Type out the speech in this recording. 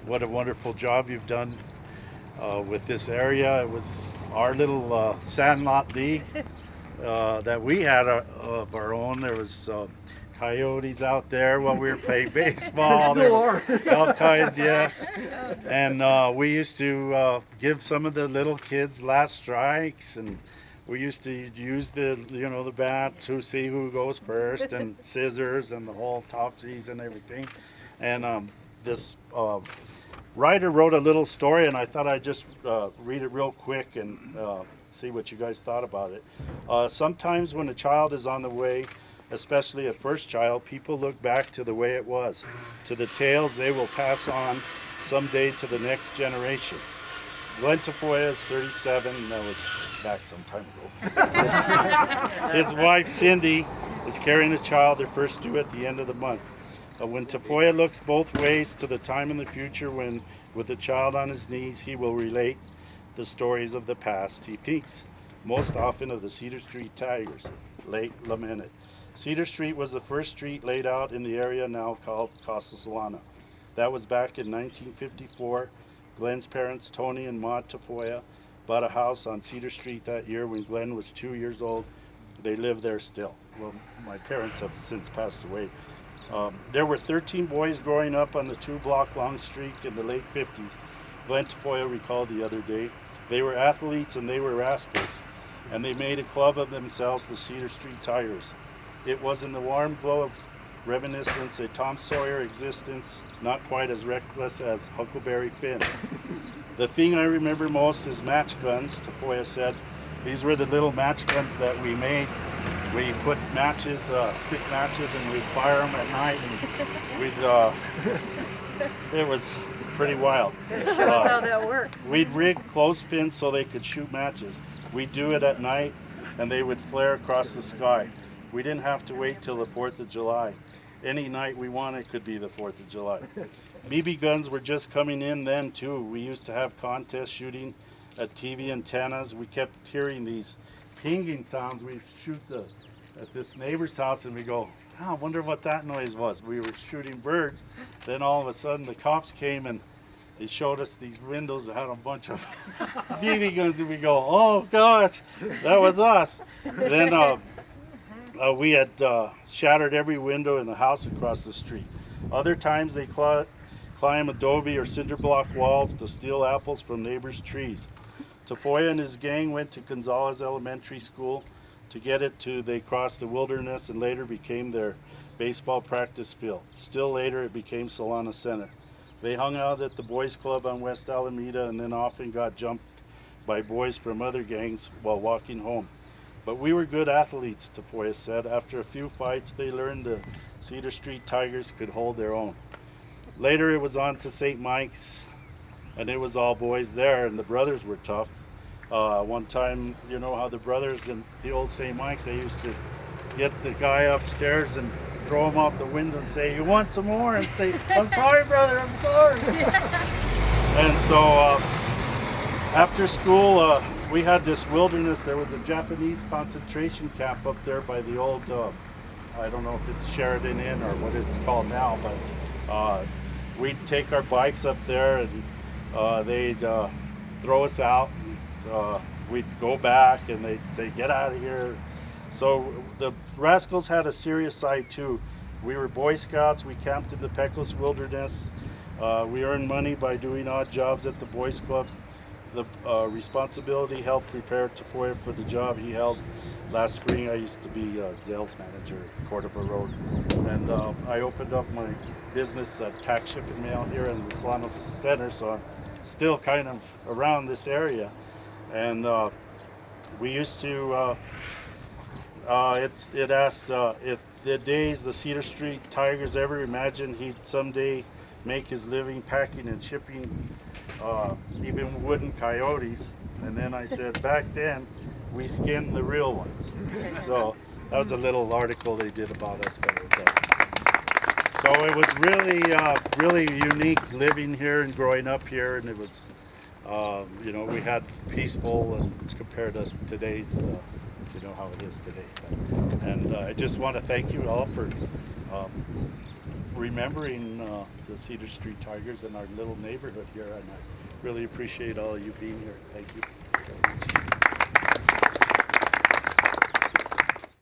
what a wonderful job you've done with this area. It was our little sandlot league that we had of our own. There was coyotes out there while we were playing baseball. There was all kinds, yes. And we used to give some of the little kids last strikes, and we used to use the bat to see who goes first, and scissors and the whole topsies and everything. And this writer wrote a little story, and I thought I'd just read it real quick and see what you guys thought about it. Sometimes when a child is on the way, especially a first child, people look back to the way it was, to the tales they will pass on someday to the next generation. Glenn Tafoya is 37, that was back some time ago. His wife Cindy is carrying a child, their first due at the end of the month. When Tafoya looks both ways to the time in the future when, with a child on his knees, he will relate the stories of the past. He thinks most often of the Cedar Street Tigers, late lamented. Cedar Street was the first street laid out in the area now called Casa Solana. That was back in 1954. Glenn's parents, Tony and Maud Tafoya, bought a house on Cedar Street that year when Glenn was 2 years old. They live there still. Well, my parents have since passed away. There were 13 boys growing up on the 2-block long street in the late 50s. Glenn Tafoya recalled the other day. They were athletes and they were rascals, and they made a club of themselves, the Cedar Street Tigers. It was in the warm glow of reminiscence, a Tom Sawyer existence, not quite as reckless as Huckleberry Finn. The thing I remember most is match guns, Tafoya said. These were the little match guns that we made. We put matches, stick matches, and we'd fire them at night, and it was pretty wild. Show us how that works. We'd rig clothespins so they could shoot matches. We'd do it at night, and they would flare across the sky. We didn't have to wait till the 4th of July. Any night we wanted could be the 4th of July. BB guns were just coming in then too. We used to have contests shooting at TV antennas. We kept hearing these pinging sounds. We'd shoot at this neighbor's house and we go, I wonder what that noise was. We were shooting birds. Then all of a sudden the cops came and they showed us these windows that had a bunch of BB guns, and we go, oh gosh, that was us. Then we had shattered every window in the house across the street. Other times they climb adobe or cinder block walls to steal apples from neighbors' trees. Tafoya and his gang went to Gonzales Elementary School. To get it to, they crossed the wilderness and later became their baseball practice field. Still later it became Solana Center. They hung out at the boys club on West Alameda and then often got jumped by boys from other gangs while walking home. But we were good athletes, Tafoya said. After a few fights, they learned the Cedar Street Tigers could hold their own. Later, it was on to St. Mike's, and it was all boys there, and the brothers were tough. One time, you know how the brothers in the old St. Mike's, they used to get the guy upstairs and throw him out the window and say, you want some more? And say, I'm sorry, brother, I'm sorry. And so after school, we had this wilderness. There was a Japanese concentration camp up there by the old, I don't know if it's Sheridan Inn or what it's called now, but we'd take our bikes up there and they'd throw us out. We'd go back and they'd say, get out of here. So the Rascals had a serious side too. We were Boy Scouts. We camped in the Pecos Wilderness. We earned money by doing odd jobs at the Boys Club. The responsibility helped prepare Tafoya for the job he held. Last spring I used to be sales manager at Cordova Road, and I opened up my business at Pack Ship and Mail here in the Solana Center, so I'm still kind of around this area. And we used to it asked if the days the Cedar Street Tigers ever imagined he'd someday make his living packing and shipping even wooden coyotes. And then I said, back then we skinned the real ones. So that was a little article they did about us back then. So it was really unique living here and growing up here, and it was you know, we had peaceful and compared to today's you know how it is today. And I just want to thank you all for remembering the Cedar Street Tigers and our little neighborhood here, and I really appreciate all of you being here. Thank you.